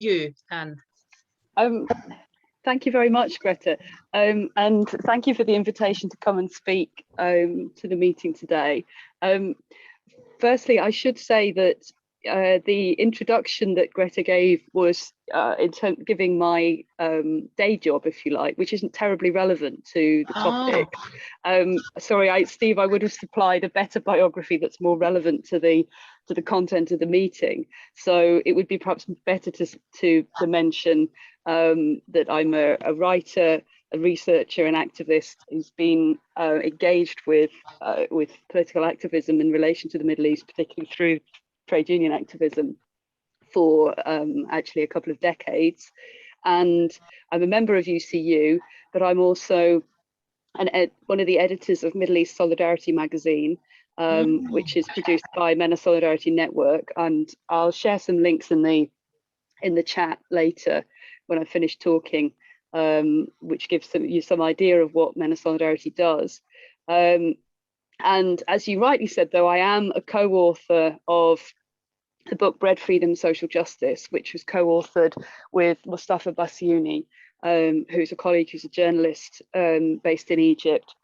you, Anne. Thank you very much, Greta, and thank you for the invitation to come and speak to the meeting today. Firstly, I should say that the introduction that Greta gave was giving my day job, if you like, which isn't terribly relevant to the topic. Sorry, Steve, I would have supplied a better biography that's more relevant to the content of the meeting. So it would be perhaps better to mention that I'm a writer, a researcher, an activist who's been engaged with political activism in relation to the Middle East, particularly through trade union activism, for actually a couple of decades. And I'm a member of UCU, but I'm also one of the editors of Middle East Solidarity magazine, which is produced by MENA Solidarity Network. And I'll share some links in the chat later when I finish talking, which gives you some idea of what MENA Solidarity does. And as you rightly said, though, I am a co-author of the book Bread, Freedom, Social Justice, which was co-authored with Mostafa Bassiouny, who's a colleague who's a journalist based in Egypt.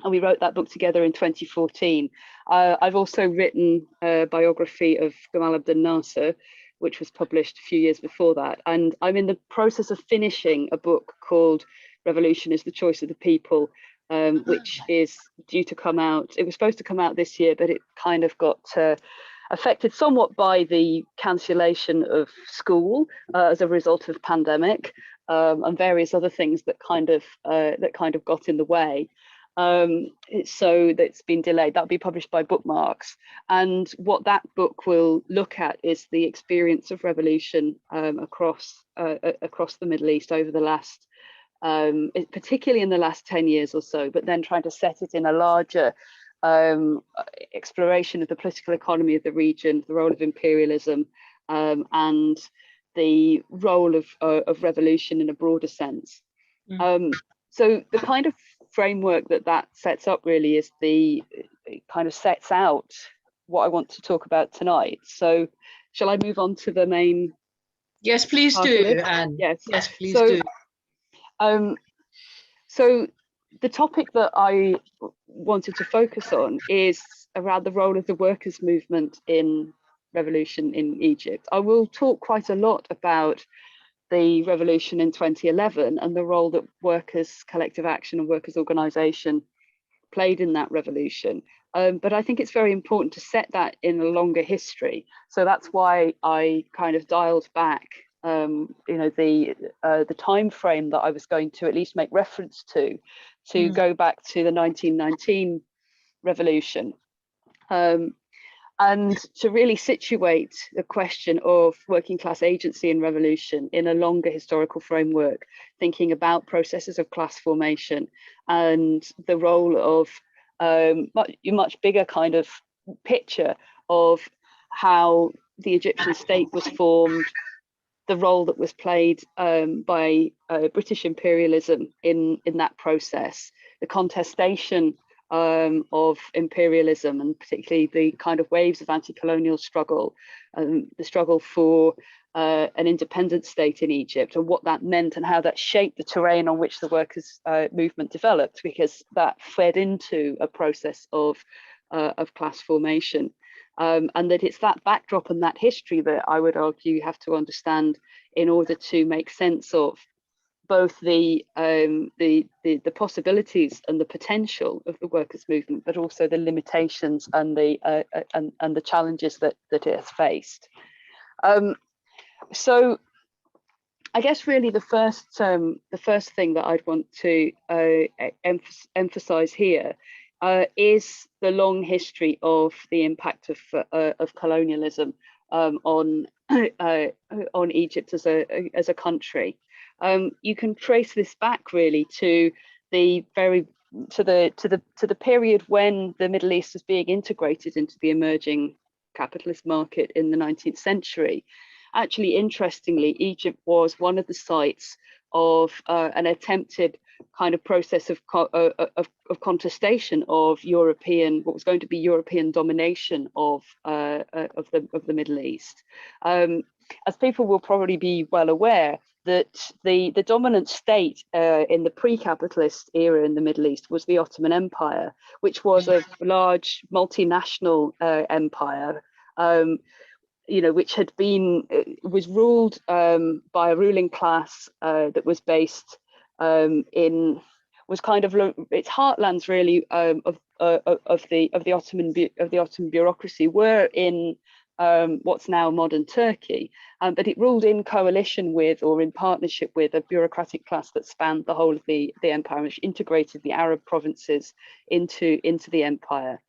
And we wrote that book together in 2014. I've also written a biography of Gamal Abdel Nasser, which was published a few years before that. And I'm in the process of finishing a book called Revolution is the Choice of the People, which is due to come out. It was supposed to come out this year, but it kind of got affected somewhat by the cancellation of school as a result of pandemic and various other things that kind of got in the way. So that's been delayed. That'll be published by Bookmarks. And what that book will look at is the experience of revolution across the Middle East over the last, particularly in the last 10 years or so, but then trying to set it in a larger exploration of the political economy of the region, the role of imperialism, and the role of revolution in a broader sense. So the kind of framework that sets up really is it kind of sets out what I want to talk about tonight. So shall I move on to the main? Yes, please do, Anne. Yes, please do. So the topic that I wanted to focus on is around the role of the workers' movement in revolution in Egypt. I will talk quite a lot about the revolution in 2011 and the role that workers' collective action and workers' organisation played in that revolution. But I think it's very important to set that in a longer history. So that's why I kind of dialed back the time frame that I was going to at least make reference to go back to the 1919 revolution. And to really situate the question of working class agency in revolution in a longer historical framework, thinking about processes of class formation and the role of a much bigger kind of picture of how the Egyptian state was formed, the role that was played by British imperialism in that process, the contestation of imperialism, and particularly the kind of waves of anti-colonial struggle, the struggle for an independent state in Egypt, and what that meant and how that shaped the terrain on which the workers' movement developed, because that fed into a process of class formation. And that it's that backdrop and that history that I would argue you have to understand in order to make sense of both the possibilities and the potential of the workers' movement, but also the limitations and the challenges that it has faced. So I guess really the first thing that I'd want to emphasize here is the long history of the impact of colonialism on Egypt as a country. You can trace this back really to the period when the Middle East was being integrated into the emerging capitalist market in the 19th century. Actually, interestingly, Egypt was one of the sites of an attempted kind of process of contestation of what was going to be European domination of the Middle East. as people will probably be well aware, that the dominant state in the pre-capitalist era in the Middle East was the Ottoman Empire, which was a large multinational empire, which had was ruled by a ruling class that was based was kind of its heartlands really of the Ottoman bureaucracy were in what's now modern Turkey, but it ruled in coalition with or in partnership with a bureaucratic class that spanned the whole of the empire, which integrated the Arab provinces into the empire.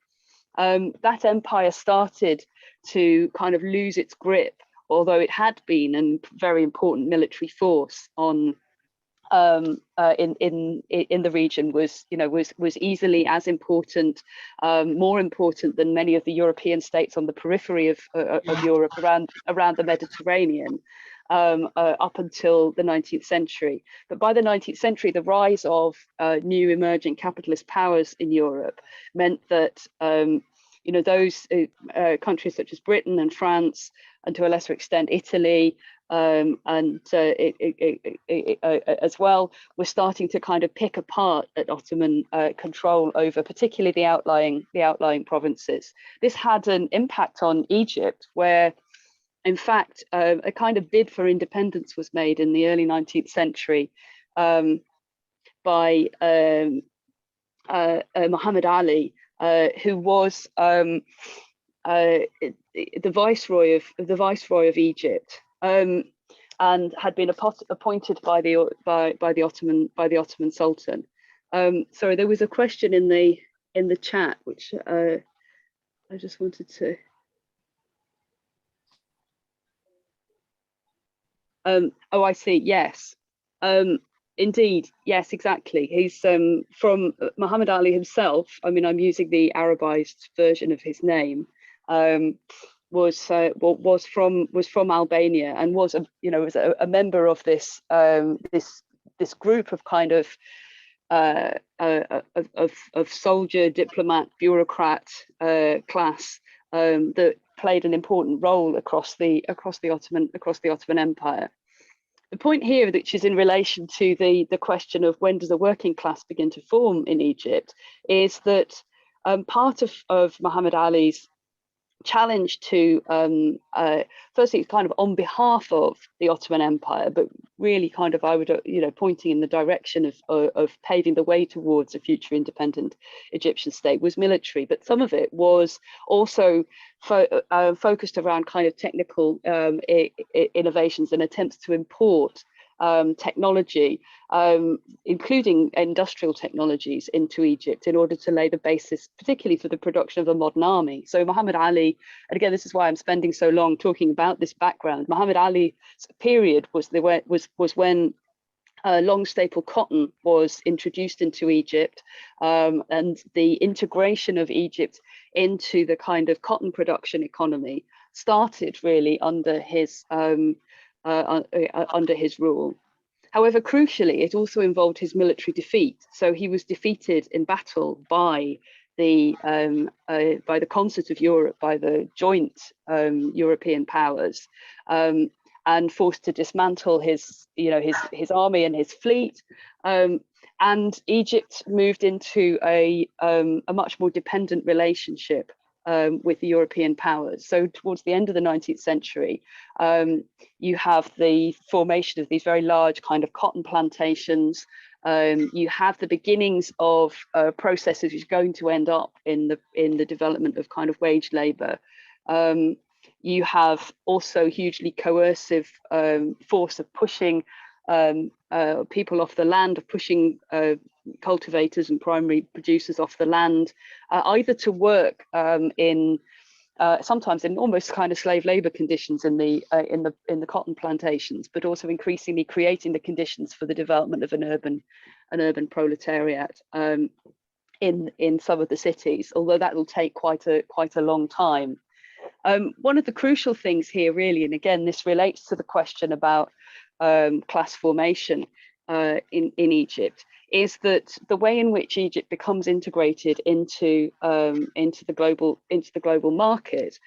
That empire started to kind of lose its grip, although it had been a very important military force on in the region, was easily as important, more important than many of the European states on the periphery of Europe around the Mediterranean, up until the 19th century. But by the 19th century, the rise of new emerging capitalist powers in Europe meant that those countries such as Britain and France, and to a lesser extent Italy, as well, were starting to kind of pick apart at Ottoman control over particularly the outlying provinces. This had an impact on Egypt, where in fact a kind of bid for independence was made in the early 19th century by Muhammad Ali, who was the viceroy of Egypt, and had been appointed by the Ottoman Sultan. Sorry, there was a question in the chat which I just wanted to. Oh, I see. Yes. Indeed, yes, exactly. He's from Muhammad Ali himself. I mean, I'm using the Arabized version of his name. Was from Albania, and was a member of this this group of kind of soldier, diplomat, bureaucrat class that played an important role across the Ottoman Empire. The point here, which is in relation to the question of when does a working class begin to form in Egypt, is that part of Muhammad Ali's challenge to firstly kind of on behalf of the Ottoman Empire, but really kind of, I would pointing in the direction of paving the way towards a future independent Egyptian state, was military, but some of it was also focused around kind of technical innovations and attempts to import technology, including industrial technologies, into Egypt in order to lay the basis, particularly for the production of a modern army. So Muhammad Ali, and again, this is why I'm spending so long talking about this background. Muhammad Ali's period was when long staple cotton was introduced into Egypt, and the integration of Egypt into the kind of cotton production economy started really under his rule. However, crucially, it also involved his military defeat. So he was defeated in battle by the concert of Europe, by the joint European powers, and forced to dismantle his army and his fleet. And Egypt moved into a much more dependent relationship with the European powers. So towards the end of the 19th century, you have the formation of these very large kind of cotton plantations. You have the beginnings of processes which are going to end up in the development of kind of wage labor. You have also hugely coercive force of pushing people off the land, of pushing cultivators and primary producers off the land, either to work sometimes in almost kind of slave labor conditions in the cotton plantations, but also increasingly creating the conditions for the development of an urban proletariat in some of the cities, although that will take quite a long time. One of the crucial things here really, and again this relates to the question about class formation, in Egypt is that the way in which Egypt becomes integrated into the global market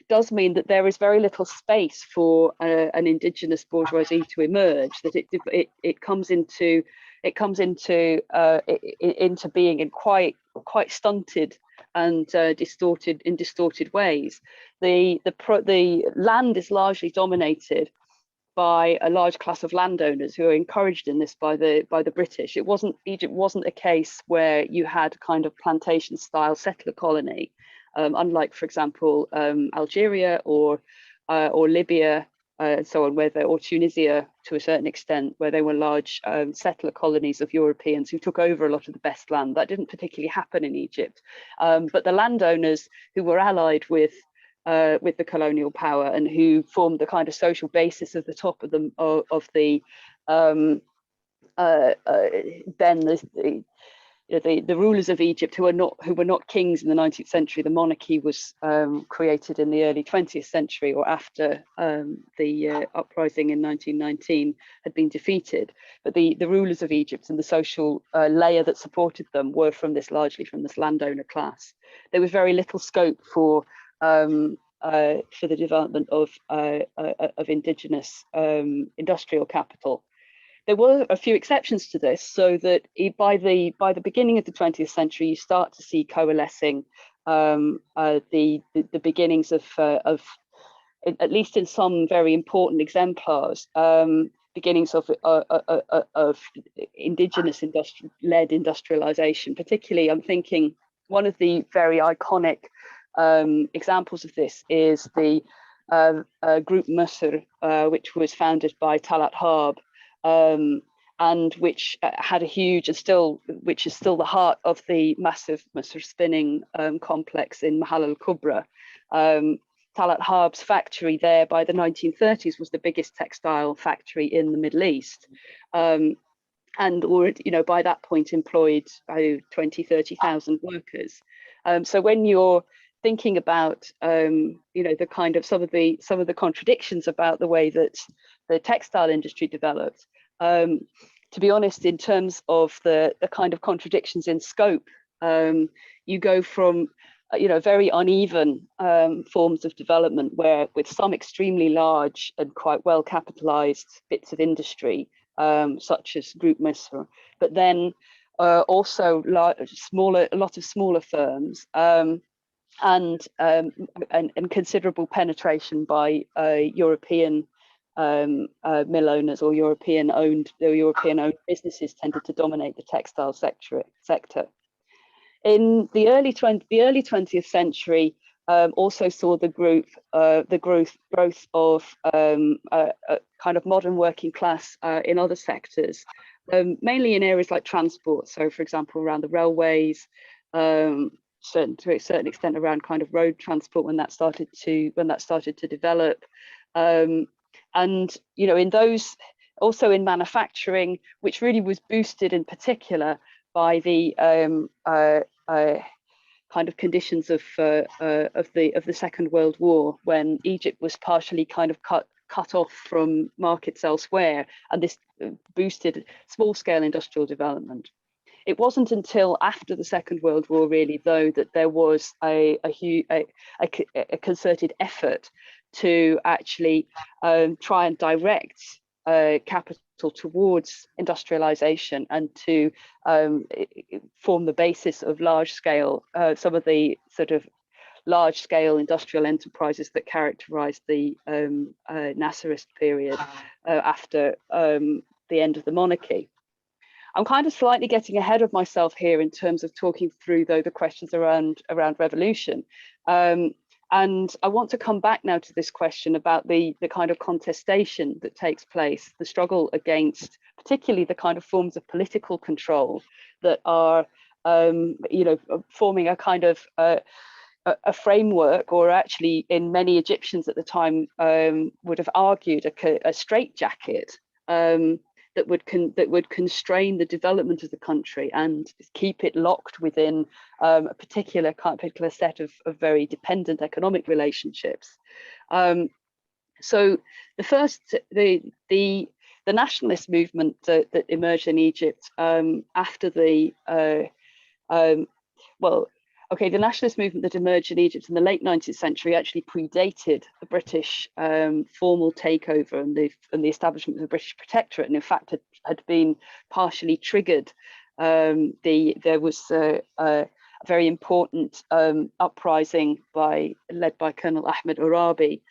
does mean that there is very little space for an indigenous bourgeoisie to emerge. That it comes into being in quite stunted and distorted ways. The land is largely dominated by a large class of landowners who are encouraged in this by the British. Egypt wasn't a case where you had kind of plantation style settler colony, unlike, for example, Algeria or Libya, and so on, or Tunisia to a certain extent, where they were large settler colonies of Europeans who took over a lot of the best land. That didn't particularly happen in Egypt, but the landowners who were allied with the colonial power and who formed the kind of social basis of the top of the the rulers of Egypt, who were not kings in the 19th century. The monarchy was created in the early 20th century, or after the uprising in 1919 had been defeated. But the rulers of Egypt and the social layer that supported them were largely from this landowner class. There was very little scope for the development of indigenous industrial capital. There were a few exceptions to this, so that by the beginning of the 20th century, you start to see coalescing the beginnings of at least in some very important exemplars, beginnings of indigenous led industrialization. Particularly, I'm thinking one of the very iconic examples of this is the group Misr, which was founded by Talat Harb, and which had a huge, which is still the heart of the massive Misr spinning complex in Mahal al-Kubra. Talat Harb's factory there by the 1930s was the biggest textile factory in the Middle East, and already, by that point employed 20,000-30,000 workers. So when you're thinking about the kind of some of the contradictions about the way that the textile industry developed, to be honest, in terms of the kind of contradictions in scope, you go from very uneven forms of development, where with some extremely large and quite well capitalized bits of industry, such as Group Misr, but then also a lot of smaller firms, and considerable penetration by European mill owners or European owned businesses tended to dominate the textile sector. In the early 20th century, also saw the growth of kind of modern working class in other sectors, mainly in areas like transport. So, for example, around the railways, to a certain extent around kind of road transport when that started to develop, and in those, also in manufacturing, which really was boosted in particular by the kind of conditions of the Second World War, when Egypt was partially kind of cut off from markets elsewhere, and this boosted small-scale industrial development. It wasn't until after the Second World War, really, though, that there was a concerted effort to actually try and direct capital towards industrialization and to form the basis of some of the sort of large-scale industrial enterprises that characterized the Nasserist period after the end of the monarchy. I'm kind of slightly getting ahead of myself here in terms of talking through, though, the questions around revolution. And I want to come back now to this question about the kind of contestation that takes place, the struggle against particularly the kind of forms of political control that are, forming a kind of a framework, or actually in many Egyptians at the time would have argued a straitjacket that would constrain the development of the country and keep it locked within a particular set of very dependent economic relationships. So the the nationalist movement that emerged in Egypt after the the nationalist movement that emerged in Egypt in the late 19th century actually predated the British formal takeover and the establishment of the British Protectorate, and in fact had been partially triggered. There was a very important uprising led by Colonel Ahmed Urabi,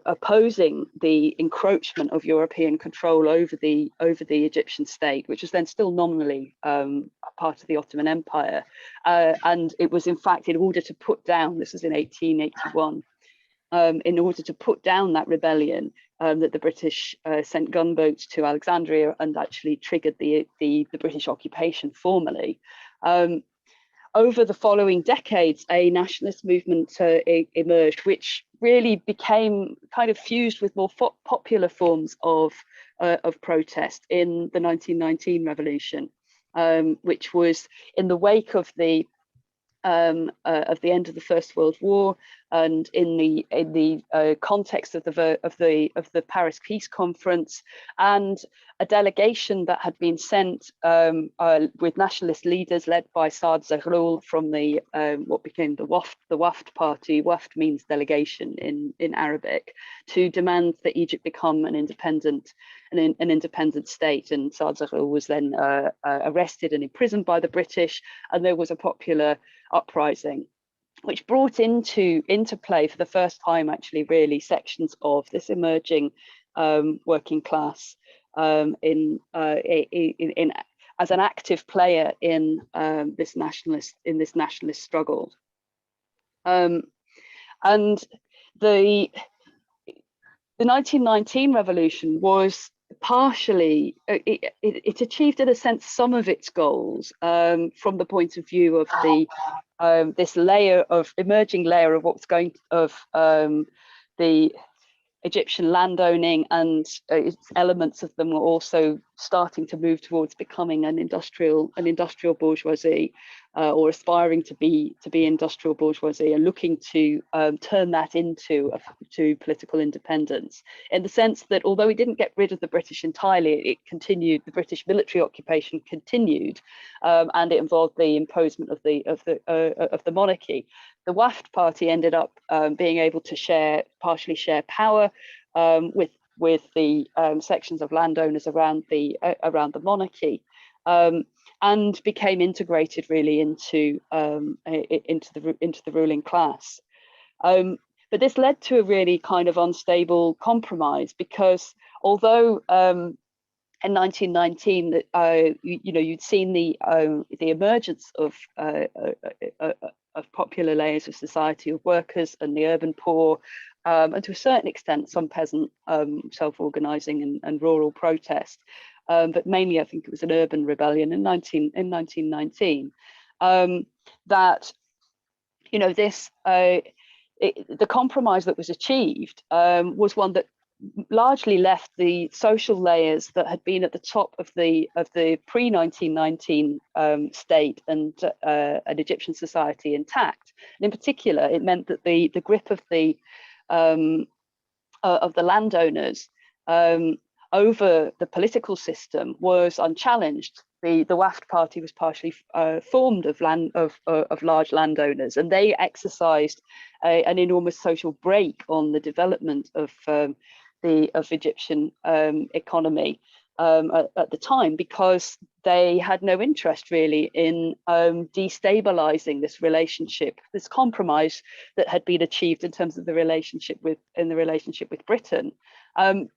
opposing the encroachment of European control over the Egyptian state, which was then still nominally a part of the Ottoman Empire. And it was in fact in order to put down, this was in 1881, in order to put down that rebellion, that the British sent gunboats to Alexandria and actually triggered the British occupation formally. Over the following decades, a nationalist movement emerged, which really became kind of fused with more popular forms of protest in the 1919 revolution, which was in the wake of the end of the First World War, and in the context of the Paris Peace Conference, and a delegation that had been sent with nationalist leaders led by Saad Zaghloul from the what became the Wafd party. Wafd means delegation in Arabic, to demand that Egypt become an independent state. And Saad Zaghloul was then arrested and imprisoned by the British, and there was a popular uprising, which brought into play for the first time, actually, really, sections of this emerging working class as an active player in this nationalist struggle. And the 1919 revolution was partially, it achieved in a sense some of its goals from the point of view of this emerging layer of what's going of the Egyptian landowning, and elements of them were also starting to move towards becoming an industrial bourgeoisie, or aspiring to be industrial bourgeoisie, and looking to turn that into political independence, in the sense that although it didn't get rid of the British entirely, it continued. The British military occupation continued, and it involved the imposement of the monarchy. The Wafd party ended up being able to partially share power with the sections of landowners around the monarchy, and became integrated really into the ruling class. But this led to a really kind of unstable compromise, because although in 1919 you'd seen the emergence of popular layers of society, of workers and the urban poor, and to a certain extent some peasant self-organizing and rural protest, but mainly I think it was an urban rebellion in 1919, that the compromise that was achieved was one that largely left the social layers that had been at the top of the pre-1919 state and an Egyptian society intact. And in particular, it meant that the grip of the landowners over the political system was unchallenged. The Wafd party was partially formed of large landowners, and they exercised an enormous social brake on the development of Egyptian economy at the time, because they had no interest really in destabilizing this relationship, this compromise that had been achieved in terms of the relationship with Britain.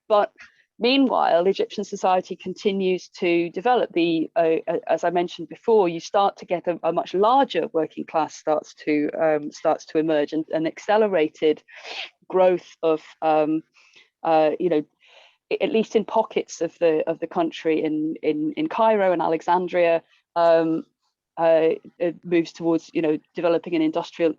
But meanwhile, Egyptian society continues to develop. As I mentioned before, you start to get a much larger working class starts to emerge, and an accelerated growth of at least in pockets of the country, in Cairo and Alexandria, it moves towards developing an industrial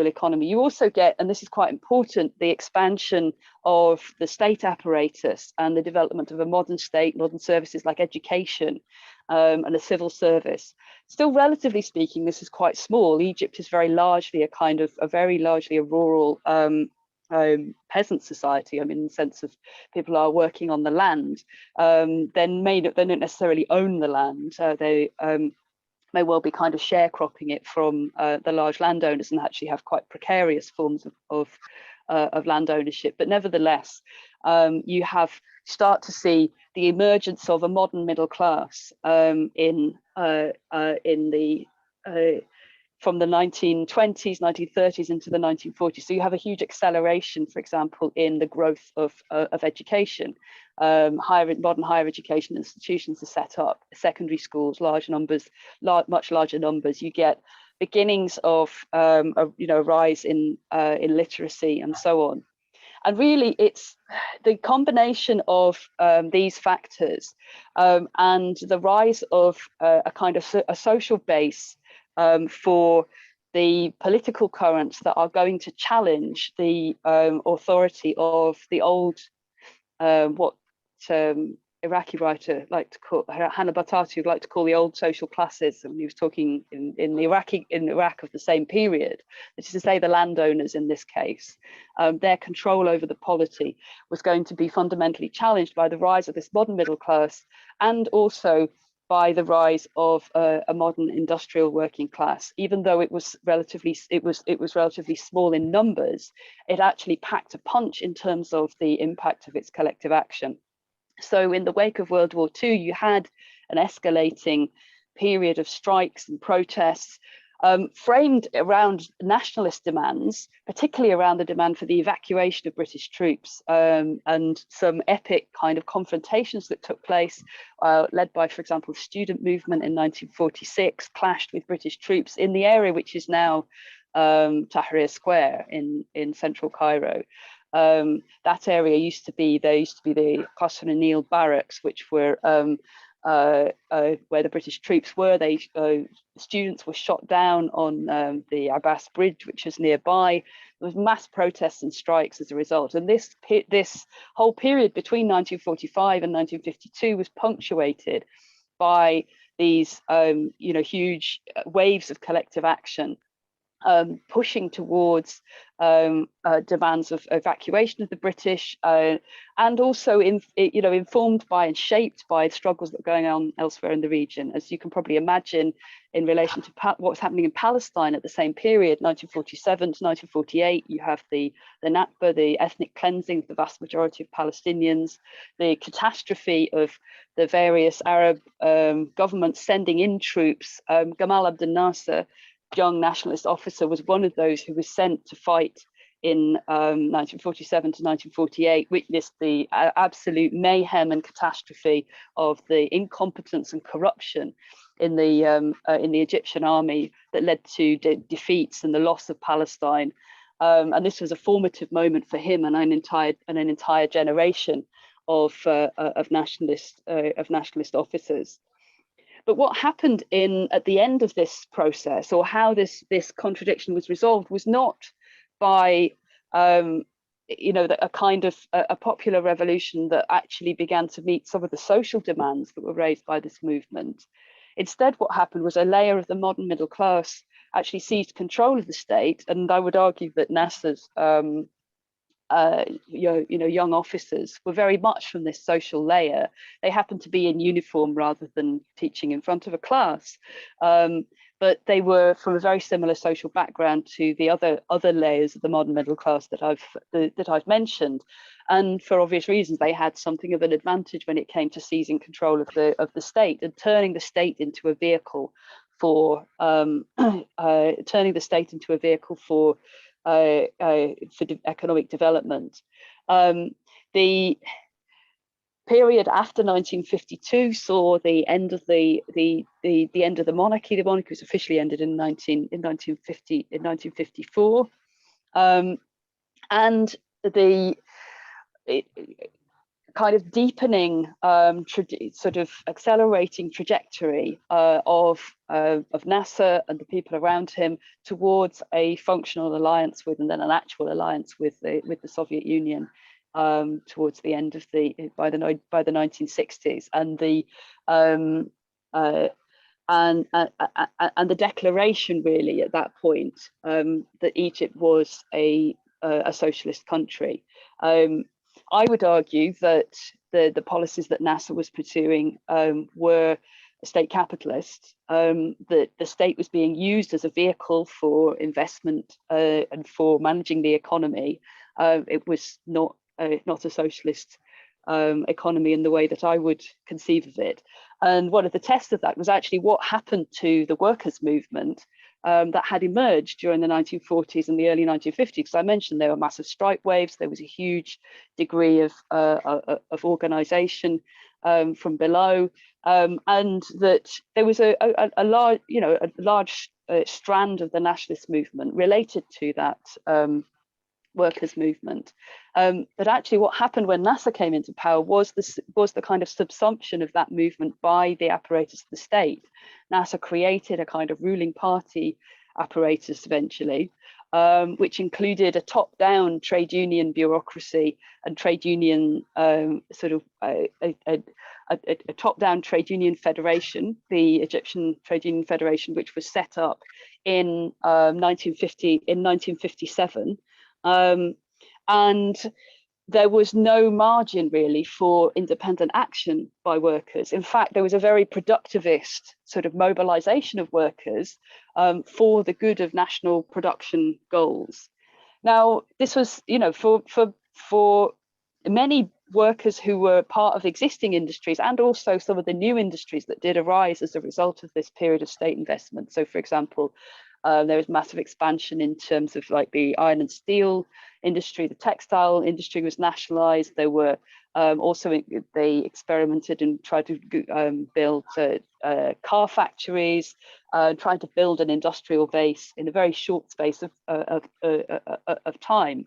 economy. You also get, and this is quite important, the expansion of the state apparatus and the development of a modern state, modern services like education, and a civil service. Still, relatively speaking, this is quite small. Egypt is very largely a rural peasant society, I mean, in the sense of people are working on the land, then they don't necessarily own the land. They may well be kind of sharecropping it from the large landowners and actually have quite precarious forms of land ownership. But nevertheless, you start to see the emergence of a modern middle class from the 1920s, 1930s into the 1940s. So you have a huge acceleration, for example, in the growth of education. Modern higher education institutions are set up, secondary schools, large numbers, much larger numbers. You get beginnings of a rise in literacy and so on. And really, it's the combination of these factors and the rise of a kind of a social base for the political currents that are going to challenge the authority of the old, what Iraqi writer like to call, Hannah Batatu like to call the old social classes, and he was talking in Iraq of the same period, which is to say the landowners in this case. Their control over the polity was going to be fundamentally challenged by the rise of this modern middle class, and also by the rise of a modern industrial working class. Even though it was relatively small in numbers, it actually packed a punch in terms of the impact of its collective action. So in the wake of World War II, you had an escalating period of strikes and protests framed around nationalist demands, particularly around the demand for the evacuation of British troops, and some epic kind of confrontations that took place, led by, for example, the student movement in 1946, clashed with British troops in the area which is now Tahrir Square in central Cairo. That area used to be the Qasr Anil barracks, which were where the British troops were. Students were shot down on the Abbas Bridge, which is nearby. There was mass protests and strikes as a result. And this whole period between 1945 and 1952 was punctuated by these huge waves of collective action, pushing towards demands of evacuation of the British, and also informed by and shaped by struggles that were going on elsewhere in the region. As you can probably imagine, in relation to what was happening in Palestine at the same period, 1947 to 1948, you have the Nakba, the ethnic cleansing of the vast majority of Palestinians, the catastrophe of the various Arab governments sending in troops. Gamal Abdel Nasser, young nationalist officer, was one of those who was sent to fight in 1947 to 1948, witnessed the absolute mayhem and catastrophe of the incompetence and corruption in the Egyptian army that led to defeats and the loss of Palestine. And this was a formative moment for him and an entire generation of nationalist officers. But what happened at the end of this process, or how this contradiction was resolved, was not by a kind of a popular revolution that actually began to meet some of the social demands that were raised by this movement. Instead, what happened was a layer of the modern middle class actually seized control of the state, and I would argue that Nasser's young officers were very much from this social layer. They happened to be in uniform rather than teaching in front of a class, but they were from a very similar social background to the other layers of the modern middle class that I've mentioned. And for obvious reasons, they had something of an advantage when it came to seizing control of the state and turning the state into a vehicle for economic development. The period after 1952 saw the end of the end of the monarchy. The monarchy was officially ended in 1954, and the kind of deepening, sort of accelerating trajectory of Nasser and the people around him towards a functional alliance with, and then an actual alliance with the Soviet Union towards the end of by the 1960s, and the declaration really at that point that Egypt was a a socialist country. I would argue that the policies that Nasser was pursuing were state capitalist, that the state was being used as a vehicle for investment and for managing the economy. It was not a socialist economy in the way that I would conceive of it. And one of the tests of that was actually what happened to the workers' movement that had emerged during the 1940s and the early 1950s. Because I mentioned there were massive strike waves, there was a huge degree of organization from below, and that there was a large strand of the nationalist movement related to that workers' movement. But actually what happened when Nasser came into power was the kind of subsumption of that movement by the apparatus of the state. Nasser created a kind of ruling party apparatus eventually, which included a top-down trade union bureaucracy and trade union a top-down trade union federation, the Egyptian Trade Union Federation, which was set up in 1957. And there was no margin really for independent action by workers. In fact, there was a very productivist sort of mobilization of workers for the good of national production goals. Now, this was, for many workers who were part of existing industries and also some of the new industries that did arise as a result of this period of state investment. So, for example, there was massive expansion in terms of like the iron and steel industry, the textile industry was nationalized. There were they experimented and tried to build car factories, trying to build an industrial base in a very short space of time.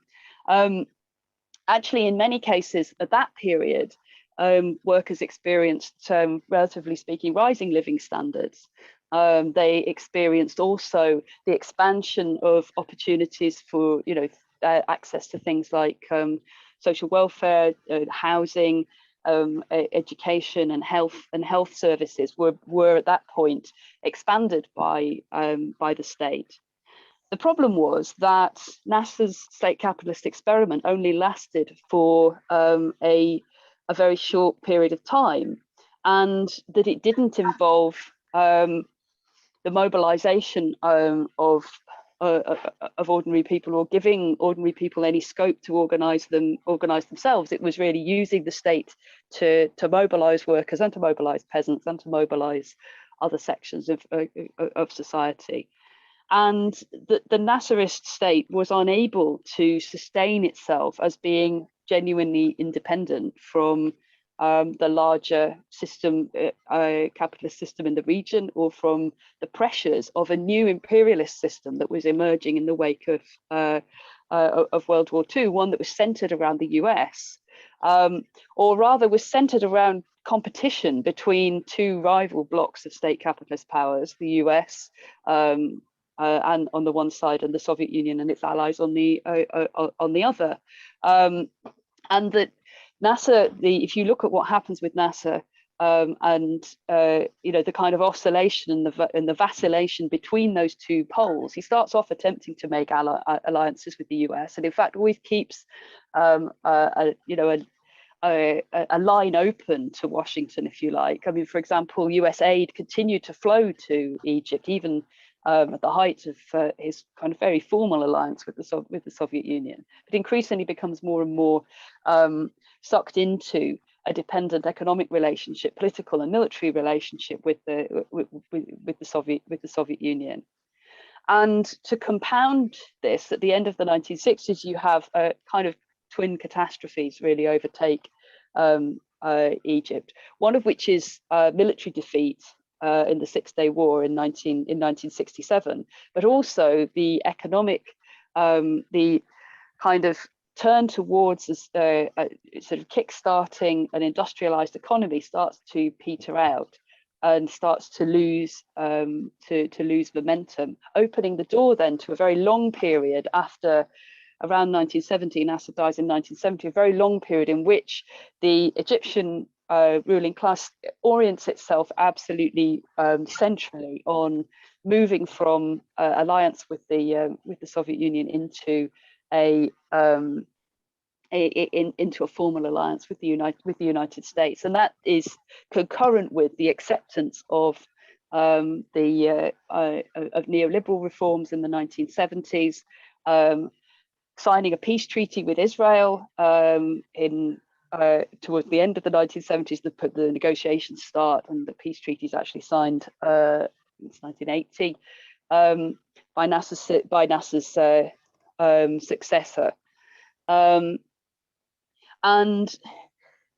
Actually, in many cases at that period, workers experienced, relatively speaking, rising living standards. They experienced also the expansion of opportunities for, access to things like social welfare, housing, education, and health services were at that point expanded by the state. The problem was that Nasser's state capitalist experiment only lasted for a very short period of time, and that it didn't involve the mobilization of ordinary people or giving ordinary people any scope to organize themselves. It was really using the state to mobilize workers and to mobilize peasants and to mobilize other sections of society. And the Nasserist state was unable to sustain itself as being genuinely independent from the larger system, capitalist system in the region, or from the pressures of a new imperialist system that was emerging in the wake of World War II, one that was centered around the US, or rather was centered around competition between two rival blocks of state capitalist powers, the US and on the one side, and the Soviet Union and its allies on the other, and that Nasser, if you look at what happens with Nasser, and the kind of oscillation and the vacillation between those two poles, he starts off attempting to make alliances with the US, and in fact always keeps a line open to Washington, if you like. I mean, for example, US aid continued to flow to Egypt even at the height of his kind of very formal alliance with the Soviet Union, but increasingly becomes more and more sucked into a dependent economic relationship, political and military relationship with the Soviet Union. And to compound this, at the end of the 1960s, you have a kind of twin catastrophes really overtake Egypt. One of which is military defeat in the Six-Day War in 1967, but also the economic, the kind of turn towards sort of kickstarting an industrialized economy starts to peter out and starts to lose momentum, opening the door then to a very long period after around 1970. Nasser dies in 1970, a very long period in which the Egyptian ruling class orients itself absolutely centrally on moving from alliance with the Soviet Union into into a formal alliance with the United States, and that is concurrent with the acceptance of neoliberal reforms in the 1970s, signing a peace treaty with Israel towards the end of the 1970s. The negotiations start, and the peace treaty is actually signed. It's 1980 by Nasser's successor. And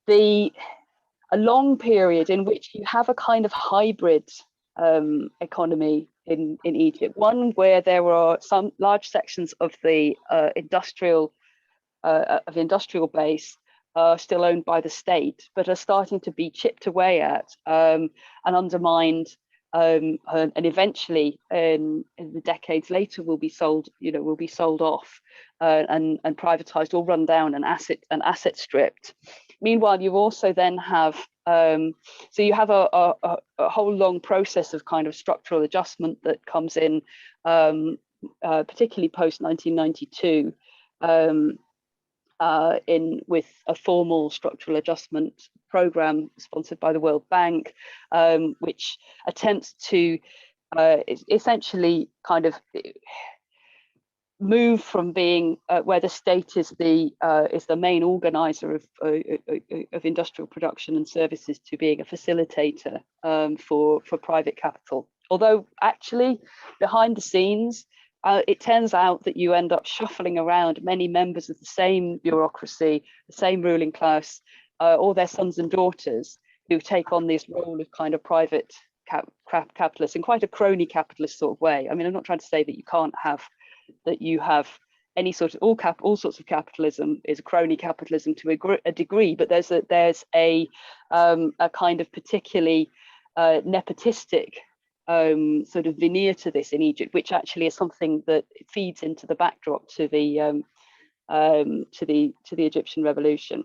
a long period in which you have a kind of hybrid economy in Egypt, one where there are some large sections of the industrial base still owned by the state, but are starting to be chipped away at and undermined, and eventually in the decades later will be sold off and privatized or run down and asset stripped. Meanwhile, you also then have so you have a whole long process of kind of structural adjustment that comes in, particularly post 1992. With a formal structural adjustment program sponsored by the World Bank, which attempts to essentially kind of move from being where the state is the main organizer of industrial production and services to being a facilitator for private capital. Although actually behind the scenes, it turns out that you end up shuffling around many members of the same bureaucracy, the same ruling class, or their sons and daughters who take on this role of kind of private capitalists in quite a crony capitalist sort of way. I mean, I'm not trying to say that you have any sort of all sorts of capitalism is a crony capitalism to a degree, but there's a kind of particularly nepotistic sort of veneer to this in Egypt, which actually is something that feeds into the backdrop to the Egyptian revolution.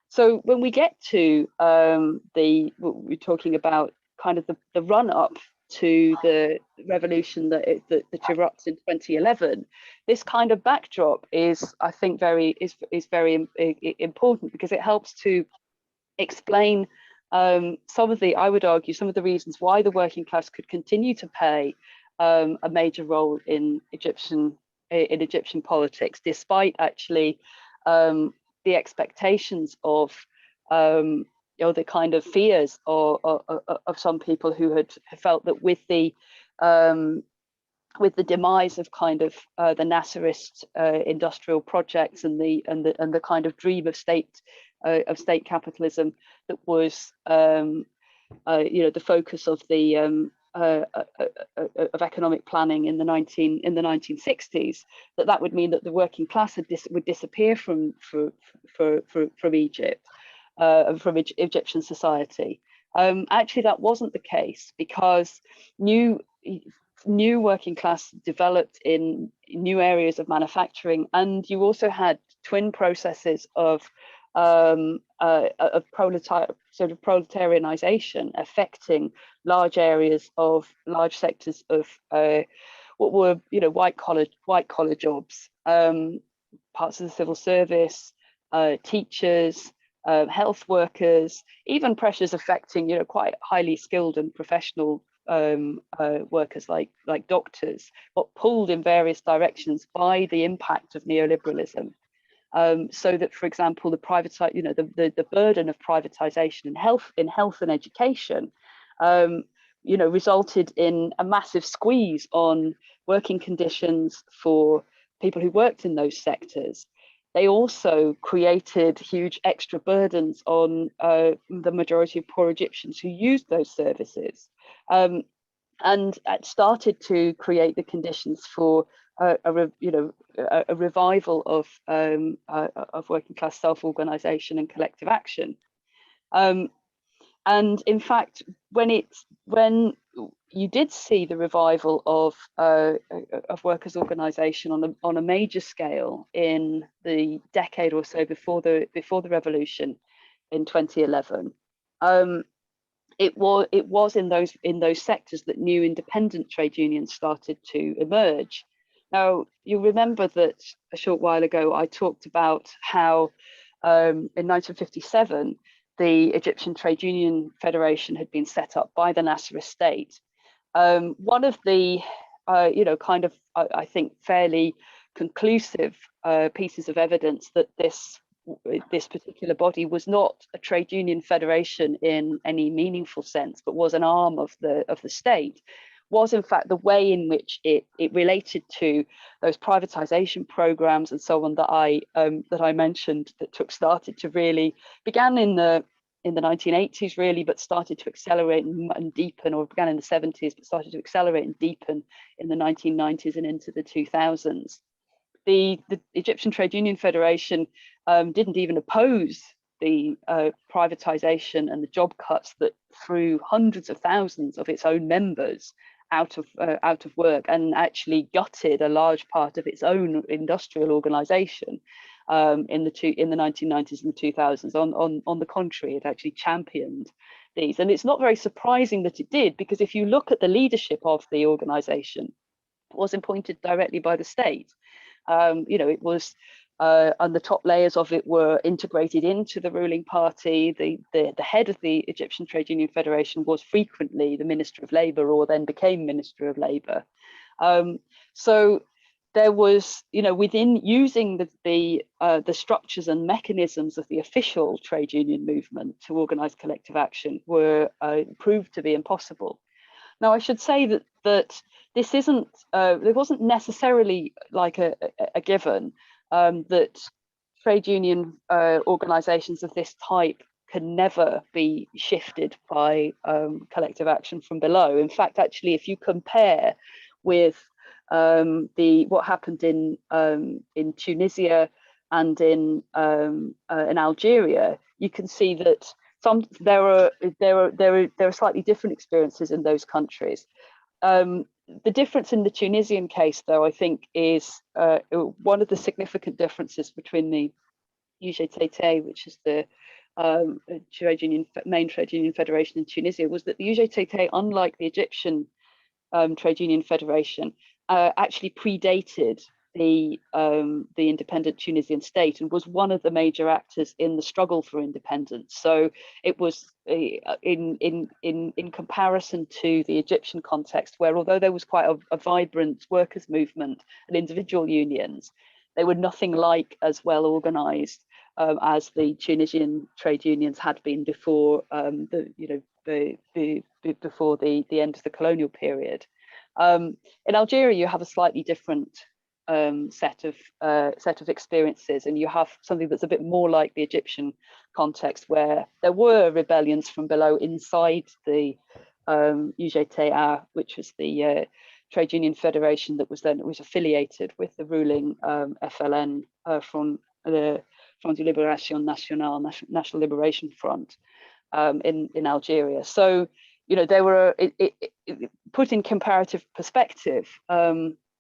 So when we get to we're talking about kind of the run up to the revolution that erupts in 2011, this kind of backdrop is, I think, very important, because it helps to explain I would argue, some of the reasons why the working class could continue to play a major role in Egyptian politics, despite actually the expectations of the kind of fears of some people who had felt that with the demise of kind of the Nasserist industrial projects and the kind of dream of state capitalism that was the focus of the of economic planning in the 1960s, that would mean that the working class would disappear from Egypt, from Egyptian society. Actually, that wasn't the case, because new working class developed in new areas of manufacturing, and you also had twin processes of proletarianization affecting large sectors of what were white collar jobs, parts of the civil service, teachers, health workers, even pressures affecting quite highly skilled and professional workers like doctors, but pulled in various directions by the impact of neoliberalism. So that, for example, the burden of privatization in health and education, resulted in a massive squeeze on working conditions for people who worked in those sectors. They also created huge extra burdens on the majority of poor Egyptians who used those services, and it started to create the conditions for a revival of working class self-organization and collective action. And in fact, when you did see the revival of workers' organization on a major scale in the decade or so before the revolution in 2011, it was in those sectors that new independent trade unions started to emerge. Now, you remember that a short while ago I talked about how in 1957 the Egyptian Trade Union Federation had been set up by the Nasserist state. One of the, I think fairly conclusive pieces of evidence that this particular body was not a trade union federation in any meaningful sense, but was an arm of the state, was in fact the way in which it related to those privatization programs and so on that I mentioned, that started to really began in the 1980s really, but started to accelerate and deepen, or began in the 70s, but started to accelerate and deepen in the 1990s and into the 2000s. The Egyptian Trade Union Federation didn't even oppose the privatization and the job cuts that threw hundreds of thousands of its own members out of work, and actually gutted a large part of its own industrial organization in the 1990s and the 2000s. On the contrary, it actually championed these, and it's not very surprising that it did, because if you look at the leadership of the organization, it was appointed directly by the state. It was and the top layers of it were integrated into the ruling party. The head of the Egyptian Trade Union Federation was frequently the Minister of Labour, or then became Minister of Labour. So there was, within using the structures and mechanisms of the official trade union movement to organise collective action were proved to be impossible. Now, I should say that this isn't, there wasn't necessarily like a given that trade union organisations of this type can never be shifted by collective action from below. In fact, actually, if you compare with what happened in Tunisia and in Algeria, you can see that there are slightly different experiences in those countries. The difference in the Tunisian case, though, I think, is one of the significant differences between the UGTT, which is the main trade union federation in Tunisia, was that the UGTT, unlike the Egyptian Trade Union Federation, actually predated the independent Tunisian state and was one of the major actors in the struggle for independence. So it was in comparison to the Egyptian context, where although there was quite a vibrant workers' movement and individual unions, they were nothing like as well organised as the Tunisian trade unions had been before before the end of the colonial period. In Algeria, you have a slightly different set of experiences, and you have something that's a bit more like the Egyptian context, where there were rebellions from below inside the UGTA, which was the trade union federation that was affiliated with the ruling FLN, Front de Libération Nationale, National Liberation Front, in Algeria. So, they were put in comparative perspective.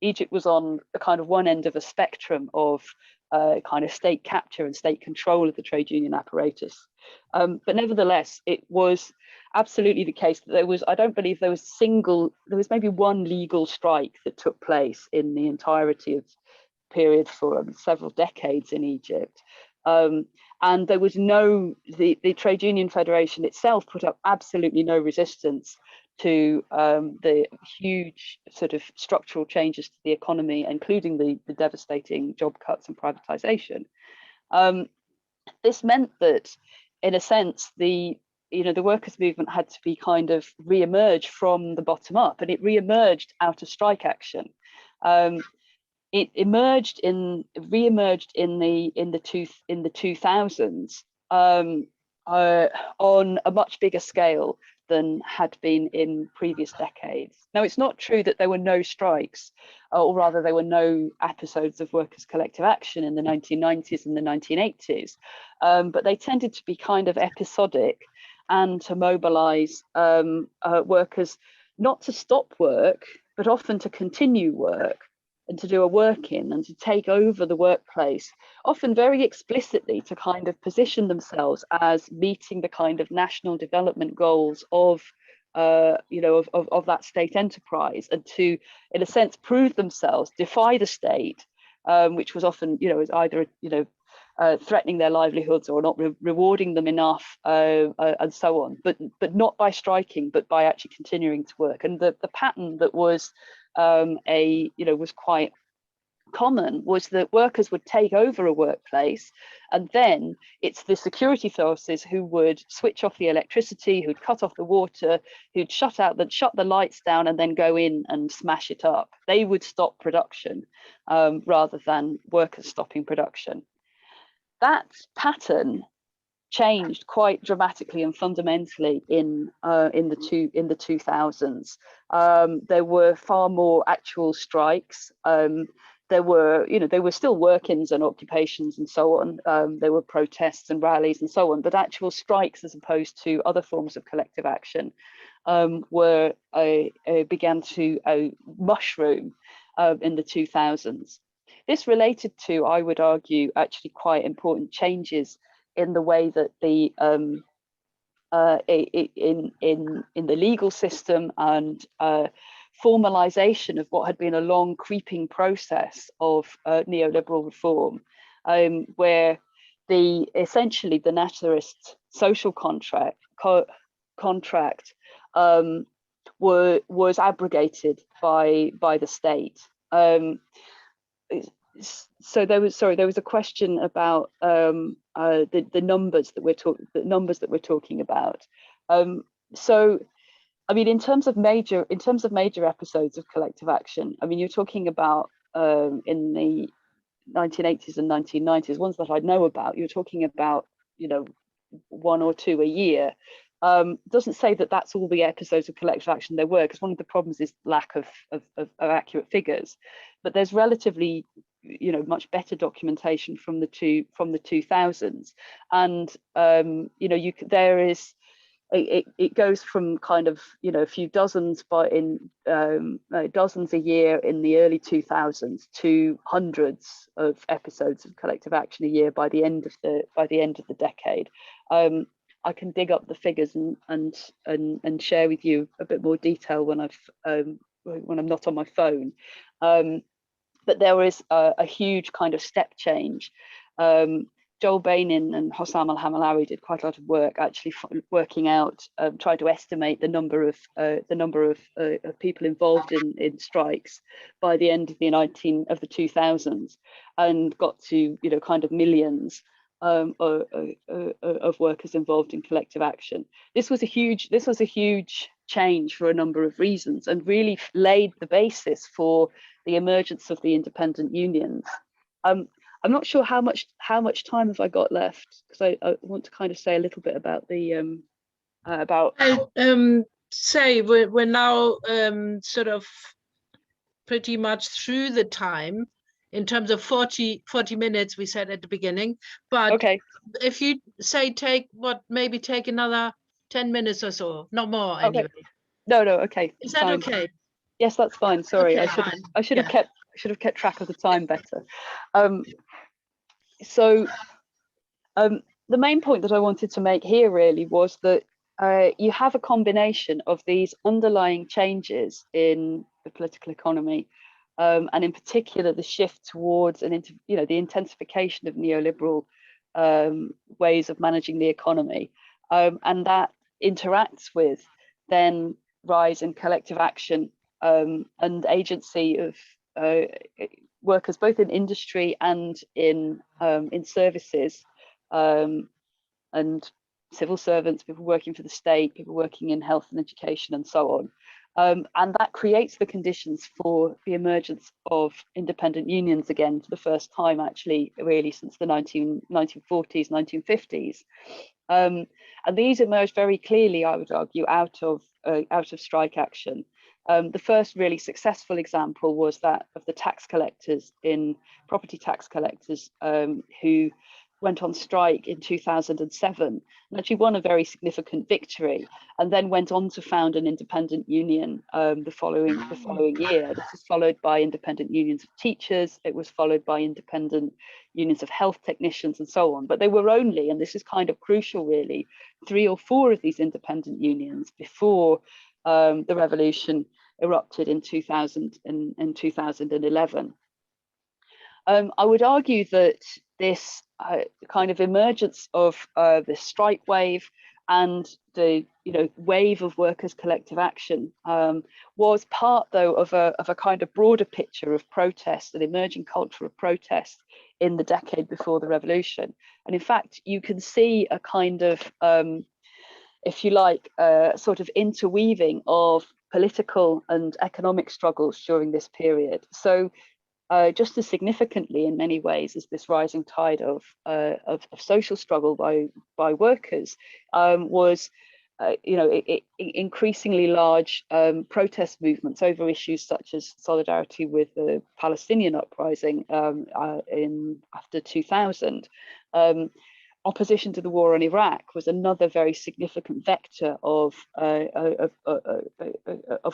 Egypt was on a kind of one end of a spectrum of kind of state capture and state control of the trade union apparatus. But nevertheless, it was absolutely the case that I don't believe there was maybe one legal strike that took place in the entirety of the period for several decades in Egypt. And there was the Trade Union Federation itself put up absolutely no resistance to the huge sort of structural changes to the economy, including the devastating job cuts and privatization. This meant that, in a sense, the workers' movement had to be kind of re-emerge from the bottom up, and it re-emerged out of strike action. It re-emerged in the 2000s on a much bigger scale than had been in previous decades. Now, it's not true that there were no strikes, or rather there were no episodes of workers' collective action in the 1990s and the 1980s, but they tended to be kind of episodic and to mobilize workers not to stop work, but often to continue work and to do a work-in and to take over the workplace, often very explicitly to kind of position themselves as meeting the kind of national development goals of of that state enterprise, and to, in a sense, prove themselves, defy the state, which was often, is either, threatening their livelihoods or not rewarding them enough, and so on, but not by striking, but by actually continuing to work. And the pattern that was was quite common was that workers would take over a workplace, and then it's the security forces who would switch off the electricity, who'd cut off the water, who'd shut the lights down, and then go in and smash it up. They would stop production, rather than workers stopping production. That pattern changed quite dramatically and fundamentally in the 2000s. There were far more actual strikes. There were still work-ins and occupations and so on. There were protests and rallies and so on, but actual strikes, as opposed to other forms of collective action, began to mushroom in the 2000s. This related to, I would argue, actually quite important changes in the way that the in the legal system, and formalization of what had been a long creeping process of neoliberal reform, where essentially the nationalist social contract was abrogated by the state. So there was a question about the numbers that we're talking about. So I mean, in terms of major episodes of collective action, I mean, you're talking about in the 1980s and 1990s, ones that I know about, you're talking about, one or two a year. Doesn't say that that's all the episodes of collective action there were, because one of the problems is lack of accurate figures. But there's relatively, much better documentation from the 2000s, and it goes from kind of a few dozens, but in dozens a year in the early 2000s, to hundreds of episodes of collective action a year by the end of the decade. I can dig up the figures and share with you a bit more detail when I'm not on my phone. But there is a huge kind of step change. Joel Bainin and Hossam Al-Hamalawi did quite a lot of work actually working out, trying to estimate the number of people involved in strikes by the end of the 2000s, and got to kind of millions of workers involved in collective action. This was a huge change for a number of reasons, and really laid the basis for the emergence of the independent unions. I'm not sure how much time have I got left, because I want to kind of say a little bit about the say we're now sort of pretty much through the time in terms of 40 minutes we said at the beginning, but okay. If you say take another 10 minutes or so, not more anyway. Okay. No, okay. Is that fine. okay? Yes, that's fine. Sorry, Okay, I should have kept track of the time better. So the main point that I wanted to make here really was that you have a combination of these underlying changes in the political economy, and in particular the shift towards the intensification of neoliberal ways of managing the economy, and that interacts with then rise in collective action and agency of workers both in industry and in services, and civil servants, people working for the state, people working in health and education, and so on. And that creates the conditions for the emergence of independent unions again for the first time, actually, really since the 1940s, 1950s. And these emerged very clearly, I would argue, out of strike action. The first really successful example was that of the property tax collectors, who went on strike in 2007 and actually won a very significant victory, and then went on to found an independent union the following year. This was followed by independent unions of teachers. It was followed by independent unions of health technicians and so on. But they were only, and this is kind of crucial really, 3 or 4 of these independent unions before the revolution erupted in 2000 and 2011. I would argue that this kind of emergence of the strike wave and the wave of workers' collective action was part, though, of a kind of broader picture of protest, an emerging culture of protest in the decade before the revolution. And in fact, you can see a kind of, if you like, sort of interweaving of political and economic struggles during this period. So just as significantly in many ways as this rising tide of social struggle by workers was increasingly large protest movements over issues such as solidarity with the Palestinian uprising after 2000. Opposition to the war on Iraq was another very significant vector of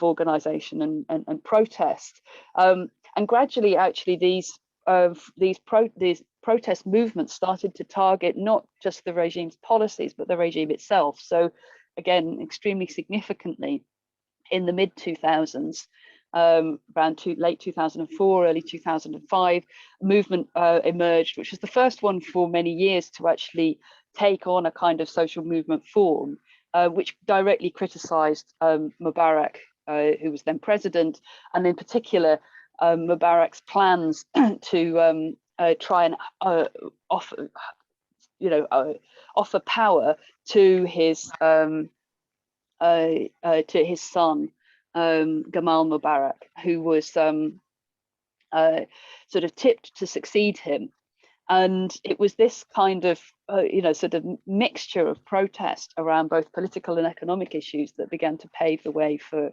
organisation and protest. And gradually, actually, these protest movements started to target not just the regime's policies, but the regime itself. So, again, extremely significantly, in the mid-2000s, around late 2004, early 2005, a movement emerged, which was the first one for many years to actually take on a kind of social movement form, which directly criticised Mubarak, who was then president, and in particular, Mubarak's plans to try and offer power to his son Gamal Mubarak, who was sort of tipped to succeed him. And it was this kind of sort of mixture of protest around both political and economic issues that began to pave the way for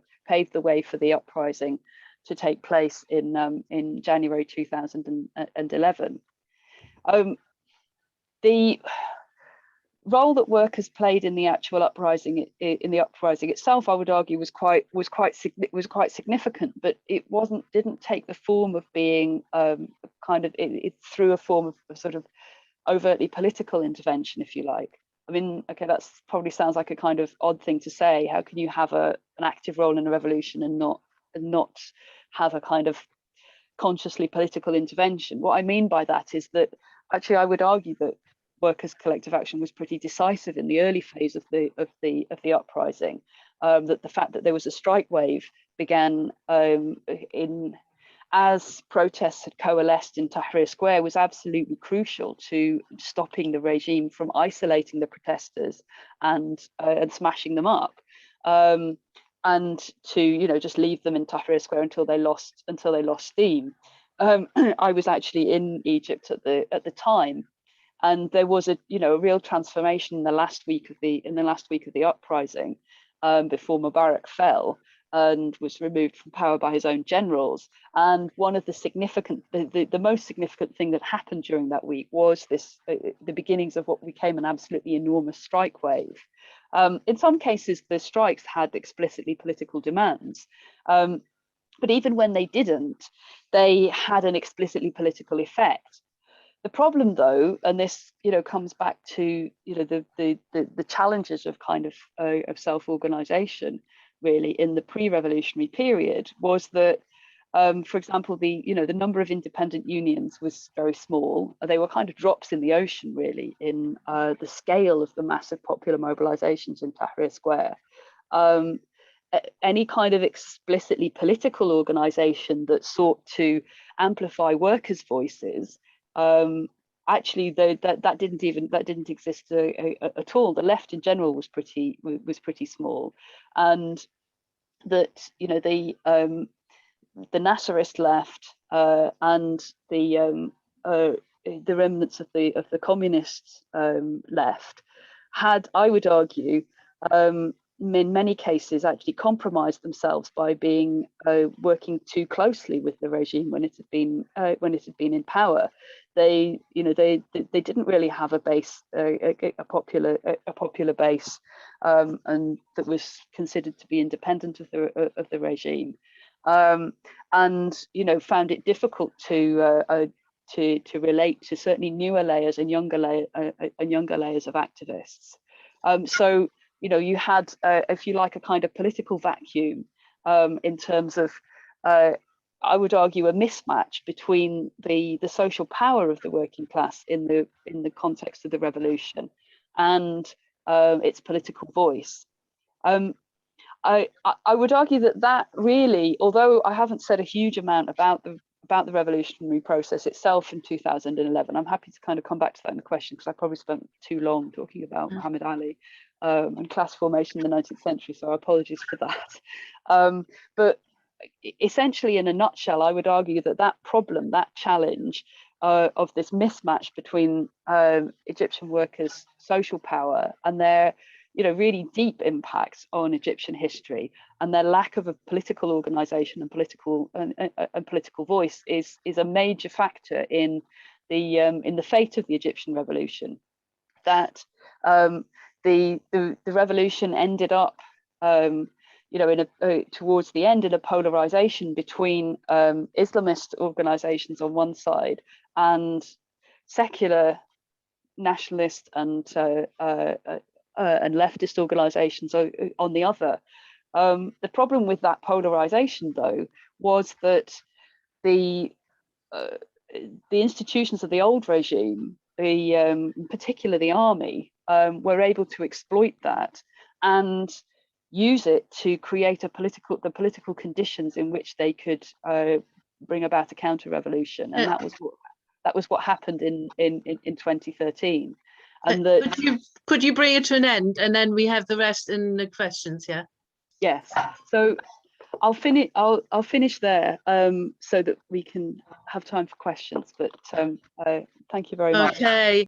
the uprising to take place in January 2011. The role that workers played in the actual uprising, itself, I would argue, was quite significant, but it didn't take the form of being through a form of sort of overtly political intervention, if you like. I mean, okay, that probably sounds like a kind of odd thing to say. How can you have an active role in a revolution and not have a kind of consciously political intervention? What I mean by that is that actually I would argue that workers' collective action was pretty decisive in the early phase of the uprising. That the fact that there was a strike wave began as protests had coalesced in Tahrir Square was absolutely crucial to stopping the regime from isolating the protesters and smashing them up. And to just leave them in Tahrir Square until they lost steam. I was actually in Egypt at the time, and there was a real transformation in the last week of the uprising, before Mubarak fell and was removed from power by his own generals. And one of the most significant thing that happened during that week was the beginnings of what became an absolutely enormous strike wave. In some cases, the strikes had explicitly political demands, but even when they didn't, they had an explicitly political effect. The problem, though, and this comes back to the challenges of kind of self-organization, really, in the pre-revolutionary period, was that, for example, the number of independent unions was very small. They were kind of drops in the ocean, really, in the scale of the massive popular mobilizations in Tahrir Square. Any kind of explicitly political organization that sought to amplify workers' voices, actually, that didn't exist at all. The left in general was pretty small, and that the Nasserist left and the remnants of the communist left had, I would argue, in many cases actually compromised themselves by being working too closely with the regime when it had been in power. They didn't really have a base, a popular base, and that was considered to be independent of the regime, and found it difficult to to relate to certainly newer layers and younger layers of activists. So you had, if you like, a kind of political vacuum in terms of, I would argue, a mismatch between the social power of the working class in the context of the revolution and its political voice. I would argue that really, although I haven't said a huge amount about the revolutionary process itself in 2011, I'm happy to kind of come back to that in the question, because I probably spent too long talking about Muhammad Ali and class formation in the 19th century, so apologies for that. But essentially, in a nutshell, I would argue that problem, that challenge of this mismatch between Egyptian workers' social power and their really deep impacts on Egyptian history, and their lack of a political organization and political voice is a major factor in the fate of the Egyptian revolution. That the revolution ended up towards the end in a polarization between Islamist organizations on one side and secular nationalist and leftist organizations on the other. The problem with that polarization, though, was that the institutions of the old regime, in particular the army, were able to exploit that and use it to create the political conditions in which they could bring about a counter-revolution, and that was what happened in 2013. And could you bring it to an end, and then we have the rest in the questions? Yeah. Yes. So I'll finish there so that we can have time for questions. But thank you very much. Okay.